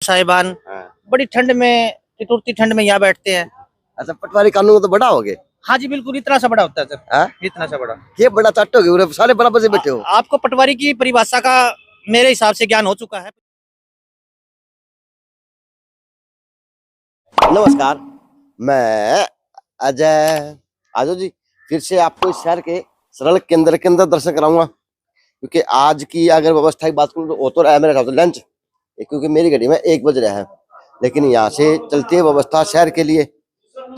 साहिबान बड़ी ठंड में, टिटूरती ठंड में यहाँ बैठते हैं। अच्छा, पटवारी कानून तो बड़ा हो गए। हाँ जी बिल्कुल, इतना सा बड़ा होता है सर, इतना सा बड़ा। ये बड़ा चट्ट हो गया, सारे बराबर से बैठे हो। आपको पटवारी की परिभाषा का मेरे हिसाब से ज्ञान हो चुका है। नमस्कार, मैं अजय। आजो जी, फिर से आपको इस शहर के सड़क के अंदर दर्शन कराऊंगा, क्योंकि आज की अगर व्यवस्था की बात करूं तो वो तो रहा है मेरे ख्याल से लंच, क्योंकि मेरी घड़ी में 1 बज रहा है। लेकिन यहाँ से चलती है व्यवस्था शहर के लिए,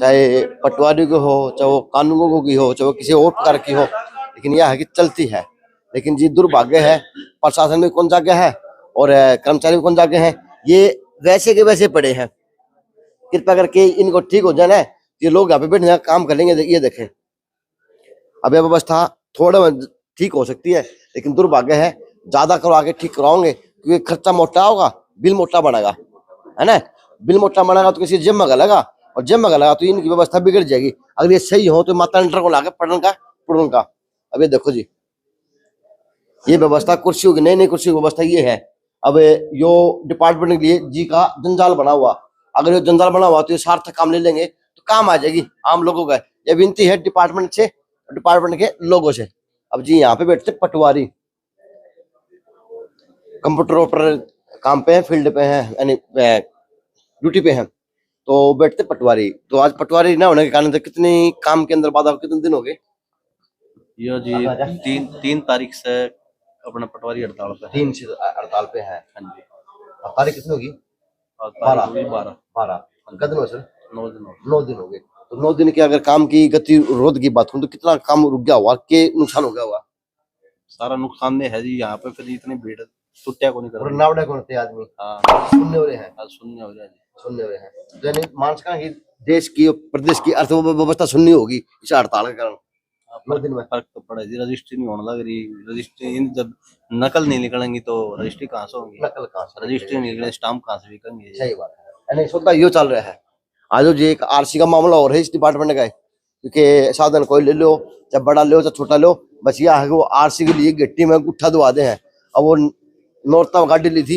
चाहे पटवारी को हो, चाहे वो कानूनों की हो, चाहे वो किसी और प्रकार की हो, लेकिन यह है कि चलती है। लेकिन जी दुर्भाग्य है, प्रशासन में कौन जागे है और कर्मचारी भी कौन जागे हैं, ये वैसे के वैसे पड़े हैं। कृपया करके इनको ठीक हो जाए ना, ये लोग यहाँ पे बैठने का काम करेंगे। ये देखें, अब यह व्यवस्था थोड़ा ठीक हो सकती है, लेकिन दुर्भाग्य है ज्यादा करवा के ठीक कराओगे, क्योंकि खर्चा मोटा होगा, बिल मोटा बनेगा, है ना। बिल मोटा बनेगा तो किसी जिम में गलेगा, और जिम में गलेगा तो इनकी व्यवस्था बिगड़ जाएगी। अगर ये सही हो तो माता इंटर को लाके पढ़ने का। अब ये देखो जी, ये व्यवस्था कुर्सियों की, नई कुर्सी की व्यवस्था ये है। अब यो डिपार्टमेंट के लिए जी का जंजाल बना हुआ, अगर ये जंजाल बना हुआ तो ये सार्थक काम ले लेंगे तो काम आ जाएगी आम लोगों का। ये विनती है डिपार्टमेंट से, डिपार्टमेंट के लोगों से। अब जी यहाँ पे बैठते पटवारी, कंप्यूटर ऑपरेटर काम पे है, फील्ड पे है, यानी ड्यूटी पे हैं, तो बैठते पटवारी। तो आज पटवारी ना होने के कारण से कितनी काम के अंदर बाधा, कितने दिन हो गए? ये जी 3 तारीख से अपना पटवारी हड़ताल पे है। 3 से हड़ताल पे है। हाँ जी। तारीख कितनी होगी? 12। कितने दिन हो सर? 9 दिन हो गए। 9 दिन हो गए। तो 9 दिन के अगर काम की गतिरोध की बात करूं तो कितना काम रुक गया हुआ, के नुकसान हो गया हुआ? सारा नुकसान ने है जी। यहाँ पे फिर इतनी भीड़ छुट्टियां को नहीं कर नावड़े कौन थे आदमी? हाँ, सुनने हो रहे हैं, सुनने हो रहा है जी, सुनने हो रहे हैं। यानी मानस का देश की और प्रदेश की अर्थव्यवस्था सुननी होगी इस हड़ताल के कारण। 9 दिन में फर्क तो पड़ा जी। रजिस्ट्री नहीं होने लग रही, रजिस्ट्री जब नकल नहीं निकलेंगी तो रजिस्ट्री कहाँ से होंगी? नकल कहाँ से? रजिस्ट्री नहीं निकले, स्टाम्प कहाँ से बिकेंगे? सही बात है। नहीं सोचता यो चल रहा है। आज जी एक आरसी का मामला हो रहा है इस डिपार्टमेंट का, क्योंकि साधन कोई ले लो, चाहे बड़ा लो चाहे छोटा लो, बस यह है कि वो आरसी के लिए गट्टी में गुट्ठा दुआ दे हैं। अब वो नौरता गाड़ी ली थी,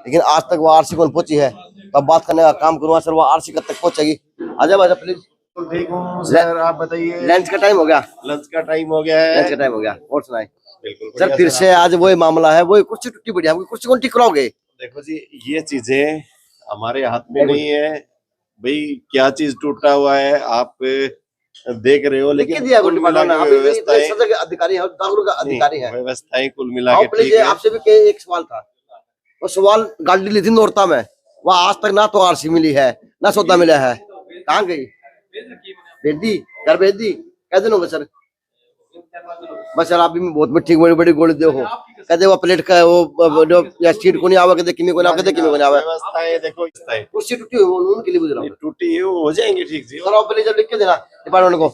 लेकिन आज तक वो आरसी कौन पहुंची है। तब बात करने का काम करूंगा सर, वो आरसी कब तक पहुंचेगी? आजा प्लीज। ठीक हूँ सर, आप बताइए। लंच का टाइम हो गया? लंच का टाइम हो गया है। लंच का टाइम हो गया। और सुनाए बिल्कुल सर, फिर से आज वही मामला है, वही कुर्सी टूटी पड़ी है, कुर्सी कौन ठीक कराओगे? देखो जी, ये चीजें हमारे हाथ में नहीं है भाई, क्या चीज टूटा हुआ है आप देख रहे हो, लेकिन कुल मिला के व्यवस्थाएं कुल मिला के ठीक है। आपसे भी एक सवाल था, वो सवाल गाड़ी ली थी नौरता में, वह आज तक ना तो आरसी मिली है ना सौदा मिला है, कहाँ गई? भेज दी, घर भेज दी। कह दिन हो गए सर? बस सर, आप भी बहुत मिट्टी बड़ी बड़ी गोली दे हो, कहते वो प्लेट का वो या सीट को नहीं आवा, कहते किमी को नहीं आवा, कहते किमी को नहीं आवा। व्यवस्थाएं देखो, कुर्सी टूटी हुई वो उनके लिए बुझ रहा हूं। टूटी है, वो हो जाएंगे ठीक जी। सर आप जब लिख के देना डिपार्टमेंट को।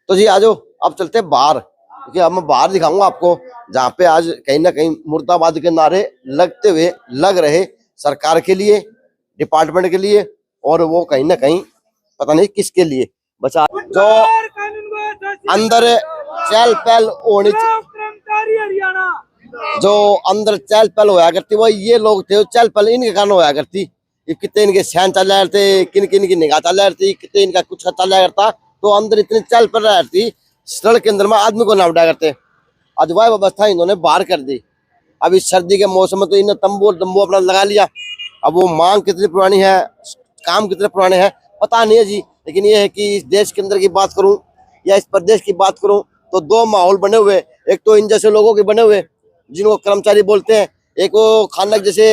तो जी आज अब चलते हैं बाहर, क्योंकि अब मैं बाहर दिखाऊंगा आपको, जहाँ पे आज कहीं ना कहीं मुर्दाबाद के नारे लगते हुए लग रहे सरकार के लिए, डिपार्टमेंट के लिए, और वो कहीं ना कहीं पता नहीं किसके लिए। बचा जो अंदर चहल पहल होनी, जो अंदर चहल पहल होया करती वो ये लोग थे, चहल पहल इनके कारण होया करती। कितने इनके सहन चल रहे थे, किन की निगाह चल रही थी, कितने इनका कुछ चल रहा करता, तो अंदर इतनी चहल पहल रही थी, सड़क के अंदर में आदमी को ना उठा करते। आज वह व्यवस्था इन्होंने बाहर कर दी। अब इस सर्दी के मौसम में तो इन्होंने तंबू अपना लगा लिया। अब वो मांग कितनी पुरानी है, काम कितने पुराने हैं पता नहीं है जी, लेकिन ये है कि इस देश के अंदर की बात करूं या इस प्रदेश की बात करूं तो 2 माहौल बने हुए। एक तो इन जैसे लोगों के बने हुए जिनको कर्मचारी बोलते हैं, एक वो खानक जैसे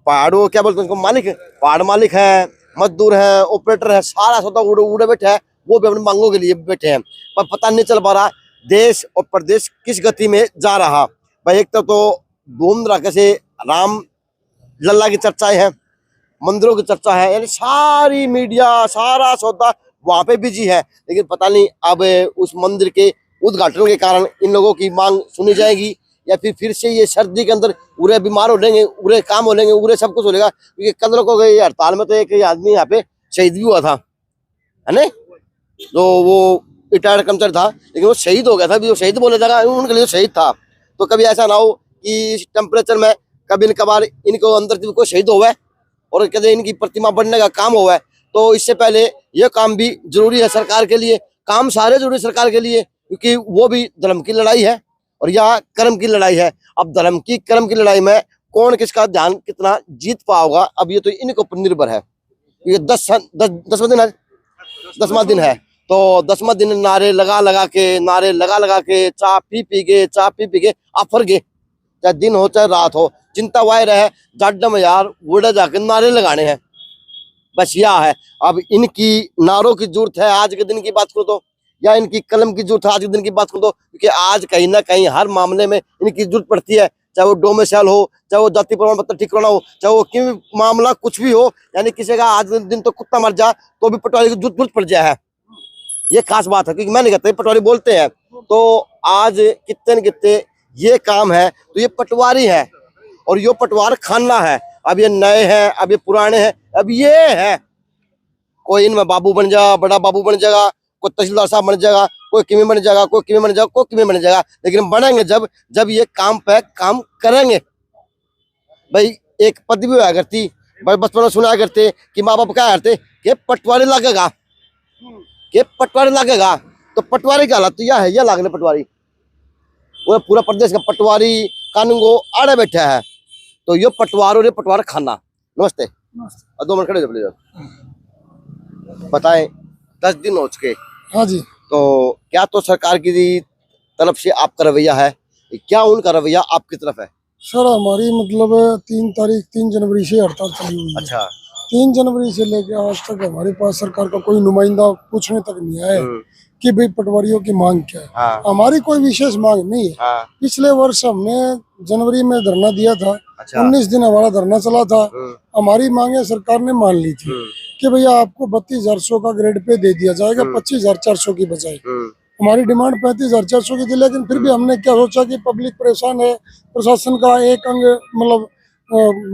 पहाड़ों क्या बोलते हैं उनको, मालिक, पहाड़ मालिक है, मजदूर है, ऑपरेटर है, सारा सौदा उड़े बैठे है, वो भी अपनी मांगों के लिए बैठे हैं। पर पता नहीं चल पा रहा देश और प्रदेश किस गति में जा रहा। भाई एक तो धूम धड़ाके से राम लल्ला की चर्चाएं हैं, मंदिरों की चर्चा है, यानी सारी मीडिया सारा सौदा वहां पे बिजी है। लेकिन पता नहीं अब उस मंदिर के उद्घाटन के कारण इन लोगों की मांग सुनी जाएगी, या फिर से ये सर्दी के अंदर उरे बीमार हो लेंगे, उरे काम हो लेंगे, उरे सब कुछ हो लेगा। क्योंकि कल को गए हड़ताल में तो एक आदमी यहाँ पे शहीद भी हुआ था, है ना, जो वो रिटायर्ड कर्मचारी था, लेकिन वो शहीद हो गया था। जो शहीद बोला जाएगा उनके लिए शहीद था। तो कभी ऐसा ना हो कि इस टेम्परेचर में कभी न कभार इनको अंदर से कोई शहीद हुआ है और कहते इनकी प्रतिमा बनने का काम हुआ है, तो इससे पहले ये काम भी जरूरी है सरकार के लिए। काम सारे जरूरी सरकार के लिए, क्योंकि वो भी धर्म की लड़ाई है और यह कर्म की लड़ाई है। अब धर्म की कर्म की लड़ाई में कौन किसका ध्यान कितना जीत पाओगा, अब ये तो इनके ऊपर निर्भर है। ये 10वां दिन है, 10वां दिन है, तो 10वां दिन नारे लगा के चाय पी के आफर गए, चाहे दिन हो चाहे रात हो, चिंता वायर है जाड्डा में यार उड़ा जाके नारे लगाने हैं, बस यह है। अब इनकी नारों की जरूरत है आज के दिन की बात करो तो, या इनकी कलम की जरूरत है आज के दिन की बात करो तो, क्योंकि आज कहीं ना कहीं हर मामले में इनकी जरूरत पड़ती है, चाहे वो डोमिसाइल हो, चाहे वो जाति प्रमाण पत्र ठीक कराना हो, चाहे वो क्यों मामला कुछ भी हो, यानी किसी का आज दिन तो कुत्ता मर जाए तो भी पटवारी की जरूरत पड़ जाए है। ये खास बात है, क्योंकि मैं नहीं कहता, पटवारी बोलते हैं तो आज कितने न कितने ये काम है तो ये पटवारी है और ये पटवार खाना है। अब ये नए हैं, अब ये पुराने हैं, अब ये है कोई इनमें बाबू बन जाएगा, बड़ा बाबू बन जाएगा, कोई तहसीलदार साहब बन जाएगा, कोई किमी बन जाएगा, कोई किमी बन जाएगा, कोई किमी बन जाएगा, लेकिन बनेंगे जब ये काम पे काम करेंगे। भाई एक पद भी हुआ करती, बचपन में सुना करते कि माँ बाप क्या करते कि पटवारी लगेगा, तो पटवारी का हालत तो यह है, यह लागले पटवारी। वो पूरा प्रदेश का पटवारी कानून को आड़े बैठा है, तो ये पटवार और ये पटवार खाना। नमस्ते, 2 मिनट खड़े हो प्लीज। बताएं 10 दिन हो चुके। हाँ जी। तो क्या तो सरकार की तरफ से आपका रवैया है, क्या उनका रवैया आपकी तरफ है? सर हमारी मतलब 3 जनवरी से हड़ताल चली हुई है। अच्छा। 3 जनवरी से लेकर आज तक हमारे पास सरकार का कोई नुमाइंदा पूछने तक नहीं आया कि भाई पटवारियों की मांग क्या है। हाँ। हमारी कोई विशेष मांग नहीं है। हाँ। पिछले वर्ष हमने जनवरी में धरना दिया था। अच्छा। 19 दिन हमारा धरना चला था। हमारी मांगे सरकार ने मान ली थी कि भैया आपको 32,100 का ग्रेड पे दे दिया जाएगा, 25,400 की बजाय। हमारी डिमांड 35,400 की थी, लेकिन फिर भी हमने क्या सोचा कि पब्लिक परेशान है, प्रशासन का एक अंग मतलब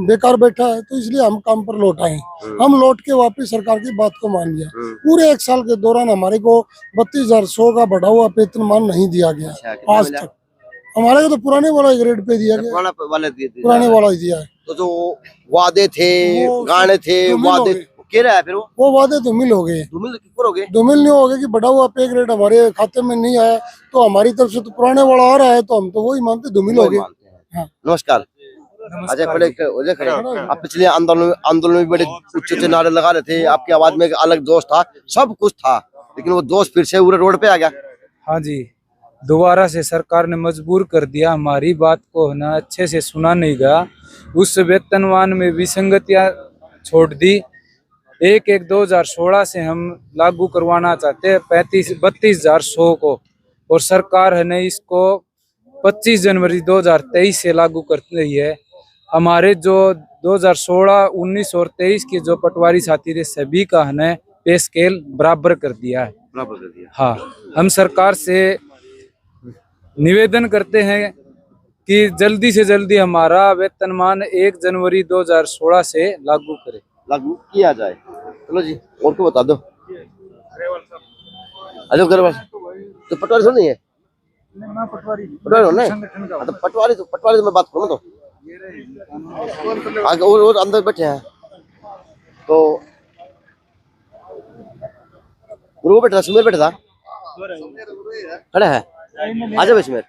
बेकार बैठा है, तो इसलिए हम काम पर लौट आए। हम लौट के वापस सरकार की बात को मान लिया। पूरे 1 साल के दौरान हमारे को 32,100 का बढ़ा हुआ वेतनमान नहीं दिया गया आज तक। हमारे को तो पुराने वाला ग्रेड पे दिया गया, पुराने वाला ही दिया है। तो जो वादे थे, गाने थे, वादे क्या रहा है फिर वो वादे धूमिल हो गए। धूमिल नहीं हो गए कि बढ़ा हुआ पे ग्रेड हमारे खाते में नहीं आया, तो हमारी तरफ से तो पुराने वाला आ रहा है, तो हम तो वही मानते धूमिल हो गए। नमस्कार। अच्छा पहले खड़े, आप पिछले आंदोलन में बड़े उच्च नारे लगा रहे थे, आपकी आवाज में एक अलग जोश था, सब कुछ था, लेकिन वो जोश फिर से पूरे रोड पे आ गया। हाँ जी, दोबारा से सरकार ने मजबूर कर दिया, हमारी बात को ना अच्छे से सुना नहीं गया। उस वेतनमान में विसंगतियां छोड़ दी। 1/1/2016 से हम लागू करवाना चाहते हैं 32,100 को, और सरकार है ने इसको 25 जनवरी 2023 से लागू कर रही है। हमारे जो 2016, 19 और 23 के जो पटवारी साथी थे सभी का है पे स्केल बराबर कर दिया है। हाँ, हम सरकार से निवेदन करते हैं कि जल्दी से जल्दी हमारा वेतनमान 1 जनवरी 2016 से लागू किया जाए। चलो जी, और को बता दो। हेलो गरबा तो पटवारी सुन नहीं है? पटवारी हो ना? तो पटवारी तो मैं बात करूँ तो आगे और अंदर बैठे हैं, तो गुरु बैठा, सुमेर बैठा था, खड़ा है, आजा भाई सुमेर।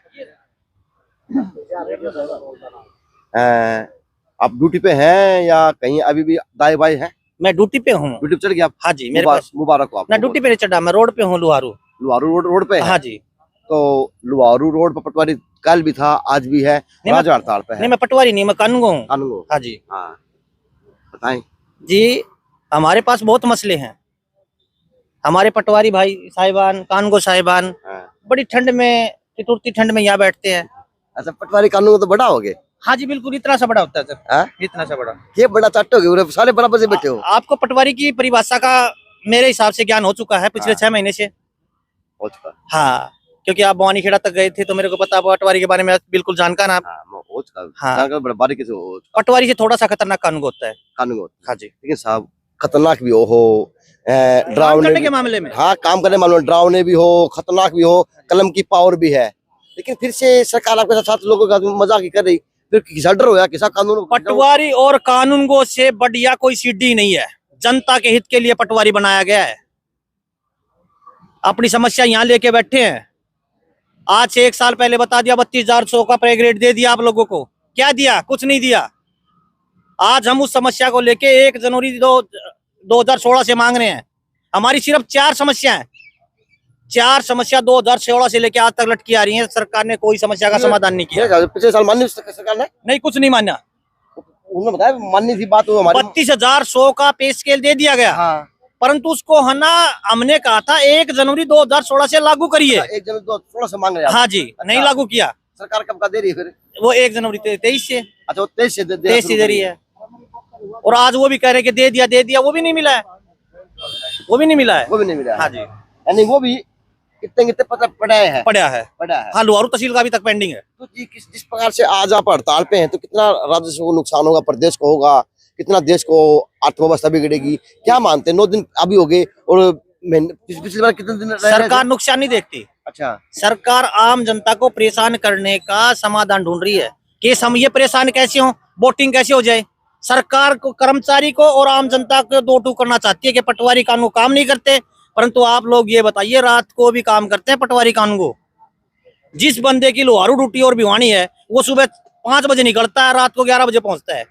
आप ड्यूटी पे हैं या कहीं अभी भी दाई बाई है? मैं ड्यूटी पे हूँ। ड्यूटी पे चढ़ गया आप? हाँ जी, मेरे पास मुबारक हो आप। मैं ड्यूटी पे नहीं चढ़ा, मैं रोड पे हूँ, लुहारू रोड पे है। हाँ जी। तो लुहारू रोड पर पटवारी कल भी था, आज भी है, राजा हड़ताल पे है। नहीं, मैं पटवारी नहीं, मैं कानून हूँ। हाँ जी। हाँ बताएं जी, हमारे पास बहुत मसले हैं। हमारे पटवारी भाई साहिबान, कानगो साहिबान बड़ी ठंड में, टिटूरती ठंड में यहाँ बैठते हैं। अच्छा, पटवारी कानून तो बड़ा हो गए? हाँ जी बिल्कुल, इतना सा बड़ा होता है सर। इतना सा बड़ा। ये बड़ा चट्ट हो गए, सारे बराबर से बैठे हो। आपको पटवारी की परिभाषा का मेरे हिसाब से ज्ञान हो चुका है पिछले 6 महीने से। हो चुका? हाँ, क्योंकि आप भवानी खेड़ा तक गए थे तो मेरे को पता, पटवारी के बारे में बिल्कुल जानकार आप। हाँ, पटवारी से थोड़ा सा खतरनाक कानून होता है। हाँ जी, लेकिन साहब खतरनाक भी हो, डरावने के मामले में, हाँ काम करने मामले में डरावने भी हो, खतरनाक भी हो, कलम की पावर भी है, लेकिन फिर से सरकार आपके साथ लोगों का मजाक ही कर रही। फिर किसा डर होया, किसा कानून? पटवारी और कानूनगो से बढ़िया कोई सीढ़ी नहीं है। जनता के हित के लिए पटवारी बनाया गया है। अपनी समस्या यहाँ लेके बैठे हैं। आज से 1 साल पहले बता दिया 32,100 का पे ग्रेड दे दिया आप लोगों को। क्या दिया? कुछ नहीं दिया। आज हम उस समस्या को लेके 1 जनवरी 2016 से मांग रहे हैं। हमारी सिर्फ 4 समस्या है। 4 समस्या 2016 से लेके आज तक लटकी आ रही है। सरकार ने कोई समस्या का समाधान नहीं किया। पिछले साल मानी सरकार ने? नहीं, कुछ नहीं माना। उन्होंने बताया माननी थी बात, वो हमारी 32,100 का पे स्केल दे दिया गया। हाँ। परंतु उसको है ना, हमने कहा था 1 जनवरी 2016 से लागू करिए। 1 जनवरी 2016 से मांग रहे हैं। हाँ जी, नहीं लागू किया। सरकार कब का दे रही है फिर? वो 1 जनवरी 23 से। अच्छा, वो 23 से तेईस से दे रही है। और आज वो भी कह रहे हैं कि दे दिया, वो भी नहीं मिला है। वो भी नहीं मिला है। वो भी नहीं मिला। हाँ जी, यानी वो भी कितने पता पड़ा है। पड़ा है। हाँ, लोहारू तहसील का अभी तक पेंडिंग है। तो जी जिस प्रकार से आज आप हड़ताल पे हैं, तो कितना राजस्व को नुकसान होगा, प्रदेश को होगा, कितना देश को अर्थव्यवस्था बिगड़ेगी, क्या मानते हैं? 9 दिन अभी हो गए और पिछली बार कितने दिन रहे? सरकार नुकसान नहीं देखती। अच्छा, सरकार आम जनता को परेशान करने का समाधान ढूंढ रही है कि हम ये परेशान कैसे हो, वोटिंग कैसे हो जाए। सरकार को, कर्मचारी को और आम जनता को 2-2 करना चाहती है कि पटवारी कानून काम नहीं करते। परंतु आप लोग ये बताइए, रात को भी काम करते हैं पटवारी कानून को। जिस बंदे की लोहारू ड्यूटी और भिवानी है, वो सुबह 5 बजे निकलता है, रात को 11 बजे पहुंचता है,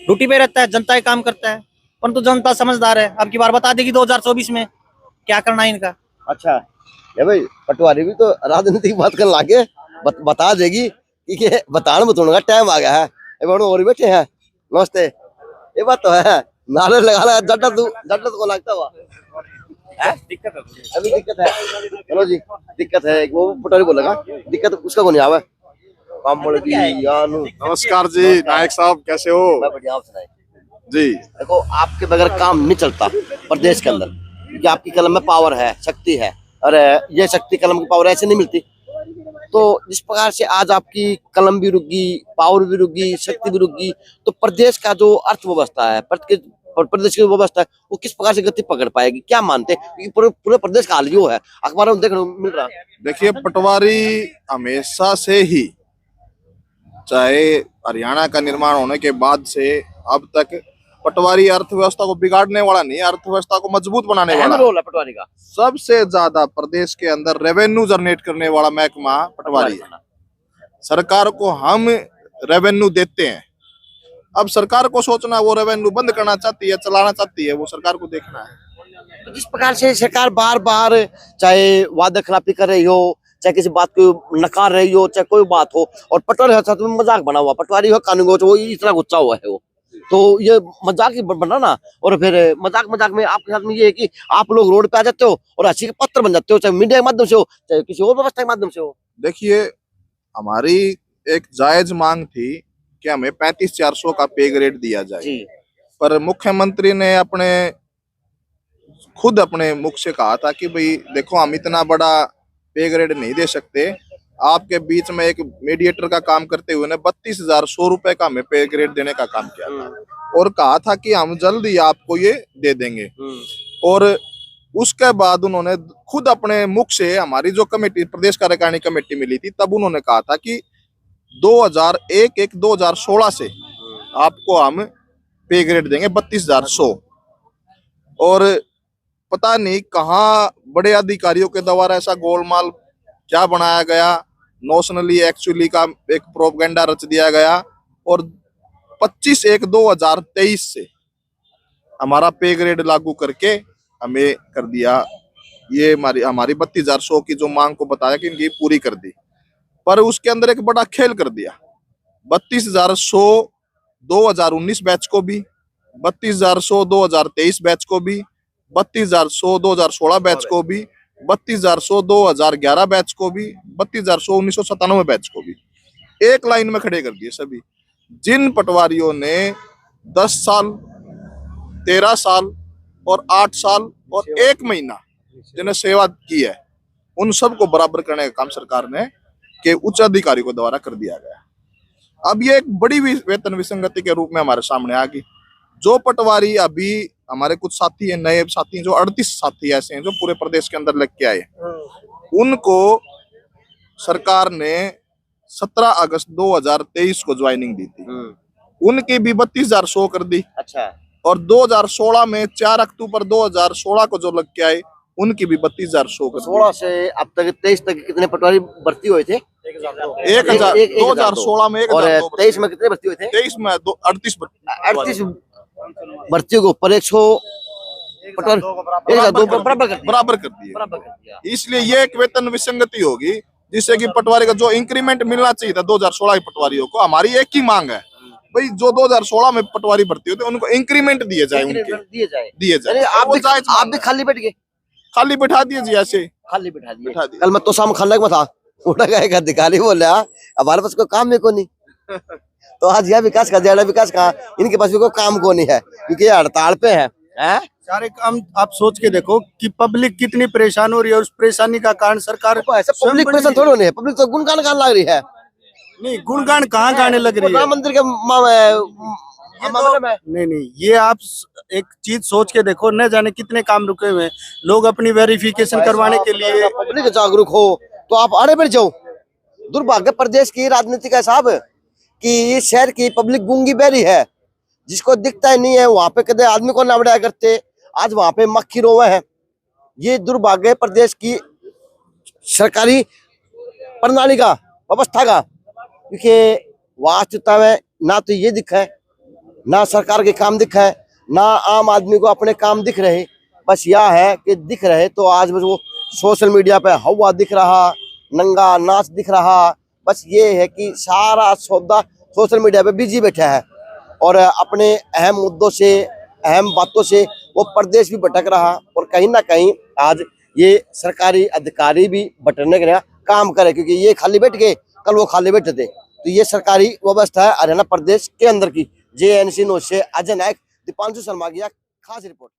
ड्यूटी पे रहता है, जनता का काम करता है। परंतु जनता समझदार है। अब की बार बता देगी 2024 में क्या करना है इनका। अच्छा ये भाई पटवारी भी तो राजनीतिक बात करने लागे, बता देगी कि बताने में टाइम आ गया है। और बैठे हैं, नमस्ते। ये बात तो है, नारे लगा रहा है, जड्डत को लगता हुआ दिक्कत है, अभी दिक्कत है। चलो जी, दिक्कत है। वो पटवारी बोलेगा दिक्कत उसका को नहीं आवे। नमस्कार जी नायक साहब, कैसे हो? बढ़िया, आप सुनाइए जी। देखो, आपके बगैर काम नहीं चलता प्रदेश के अंदर, क्योंकि आपकी कलम में पावर है, शक्ति है, और ये शक्ति कलम की पावर ऐसे नहीं मिलती। तो जिस प्रकार से आज आपकी कलम भी रुक गई, पावर भी रुक गई, शक्ति भी रुक गई, तो प्रदेश का जो अर्थव्यवस्था है, प्रदेश की व्यवस्था है, वो किस प्रकार से गति पकड़ पाएगी? क्या मानते हैं? पूरे प्रदेश का हाल यो है, अखबारों में देखने को मिल रहा है। देखिए, पटवारी हमेशा से ही, चाहे हरियाणा का निर्माण होने के बाद से अब तक, पटवारी अर्थव्यवस्था को बिगाड़ने वाला नहीं, अर्थव्यवस्था को मजबूत बनाने वाला रोल है पटवारी का। सबसे ज्यादा प्रदेश के अंदर रेवेन्यू जनरेट करने वाला महकमा पटवारी है। सरकार को हम रेवेन्यू देते हैं। अब सरकार को सोचना, वो रेवेन्यू बंद करना चाहती है, चलाना चाहती है, वो सरकार को देखना है। तो जिस प्रकार से सरकार बार बार चाहे वादा खिलाफी कर रही हो, चाहे किसी बात को नकार रही हो, चाहे कोई बात हो, और पटवारी में मजाक बना हुआ, पटवारी हो कानून हो, वो इतना गुस्सा हुआ है वो, तो ये मजाक ही बना ना। और फिर मजाक में आपके साथ में ये है कि आप लोग रोड पे आ जाते हो और हंसी के पत्र बन जाते हो, चाहे मीडिया के माध्यम से हो, चाहे किसी और व्यवस्था के माध्यम से हो। देखिए, हमारी एक जायज मांग थी कि हमें 35,400 का पे ग्रेड दिया जाए, पर मुख्यमंत्री ने खुद अपने मुख से कहा था कि भाई देखो, हम इतना बड़ा पे ग्रेड नहीं दे सकते। आपके बीच में एक मीडिएटर का काम करते हुए ने 32,100 रुपए का हमें पे ग्रेड देने का काम किया था, और कहा था कि हम जल्द ही आपको ये दे देंगे। और उसके बाद उन्होंने खुद अपने मुख से, हमारी जो कमेटी, प्रदेश कार्यकारिणी कमेटी मिली थी, तब उन्होंने कहा था कि 2016 से आपको हम पे ग्रेड देंगे 32,100। और पता नहीं कहाँ बड़े अधिकारियों के द्वारा ऐसा गोलमाल क्या बनाया गया, नोशनली एक्चुअली का एक प्रोपेगेंडा रच दिया गया, और 25/1/2023 से हमारा पे ग्रेड लागू करके हमें कर दिया। ये हमारी 32,100 की जो मांग को बताया कि इनकी पूरी कर दी, पर उसके अंदर एक बड़ा खेल कर दिया। 32,100 2019 बैच को भी, 32,100 2023 बैच को भी, 32,100 2016 बैच को भी, 32,100 2011 बैच को भी, 32,100 1997 बैच को भी एक लाइन में खड़े कर दिए सभी। जिन पटवारियों ने 10 साल, 13 साल और 8 साल और 1 महीना जिन्हें सेवा की है, उन सबको बराबर करने का काम सरकार ने के उच्च अधिकारी को द्वारा कर दिया गया। अब ये एक बड़ी वेतन विसंगति के रूप में हमारे सामने आ गई। जो पटवारी अभी हमारे कुछ साथी हैं, नए साथी हैं, जो 38 साथी ऐसे हैं जो पूरे प्रदेश के अंदर लग के आए, उनको सरकार ने 17 अगस्त 2023 को ज्वाइनिंग दी थी, उनकी भी 32,100 कर दी। अच्छा। और 2016 में 4 अक्टूबर 2016 को जो लग के आए उनकी भी 32,100 कर दी। 16 से अब तक 23 तक कितने पटवारी भर्ती हुए थे? 1000। 2016 में 1000। और 23 में कितने भर्ती हुए थे? 23 में 38 38 भर्तियों को पर 100 पटवारी बराबर कर दिए। इसलिए ये एक वेतन विसंगति होगी, जिससे कि पटवारी का जो इंक्रीमेंट मिलना चाहिए था 2016 के पटवारियों को, हमारी एक ही मांग है भाई, जो 2016 में पटवारी भर्ती होते उनको इंक्रीमेंट दिए जाए, उनके दिए जाए। आप भी खाली बैठ गए? खाली बैठा दिए जी, ऐसे खाली बैठा दिए। कल मैं तो शाम खाने में था, उठा गया एक अधिकारी बोले हमारे पास कोई काम ही को नहीं। तो आज यह विकास का जेड़ा विकास का इनके पास भी कोई काम को नहीं है, क्योंकि ये हड़ताल पे है। सारे काम आप सोच के देखो कि पब्लिक कितनी परेशान हो रही है, और उस परेशानी का कारण सरकार पब्लिक परेशान थोड़ी नहीं है, पब्लिक तो गुणगान गाने लग रही है। नहीं, गुणगान कहाँ गाने लग रही है? प्रधानमंत्री के नहीं, ये आप एक चीज सोच के देखो, न जाने कितने काम रुके हुए हैं, लोग अपनी वेरिफिकेशन करवाने के लिए। पब्लिक जागरूक हो तो आप आड़े बढ़ जाओ। दुर्भाग्य प्रदेश की राजनीति का साहब कि इस शहर की पब्लिक गूंगी बहरी है, जिसको दिखता ही नहीं है, वहां पे कदे आदमी को नावड़ाया करते, आज वहां पे मक्खी रोवे हैं। ये दुर्भाग्य प्रदेश की सरकारी प्रणाली का, व्यवस्था का, क्योंकि वास्तविकता में ना तो ये दिखा है, ना सरकार के काम दिखा है, ना आम आदमी को अपने काम दिख रहे। बस यह है कि दिख रहे तो आज बस वो सोशल मीडिया पे हवा दिख रहा, नंगा नाच दिख रहा। बस ये है कि सारा सौदा सोशल मीडिया पे बिजी बैठा है और अपने अहम मुद्दों से, अहम बातों से वो प्रदेश भी भटक रहा, और कहीं ना कहीं आज ये सरकारी अधिकारी भी भटकने के लिए काम करे, क्योंकि ये खाली बैठ गए, कल वो खाली बैठे थे। तो ये सरकारी व्यवस्था है हरियाणा प्रदेश के अंदर की। JNC न्यूज़ से अजय नायक, दीपांशु शर्मा की खास रिपोर्ट।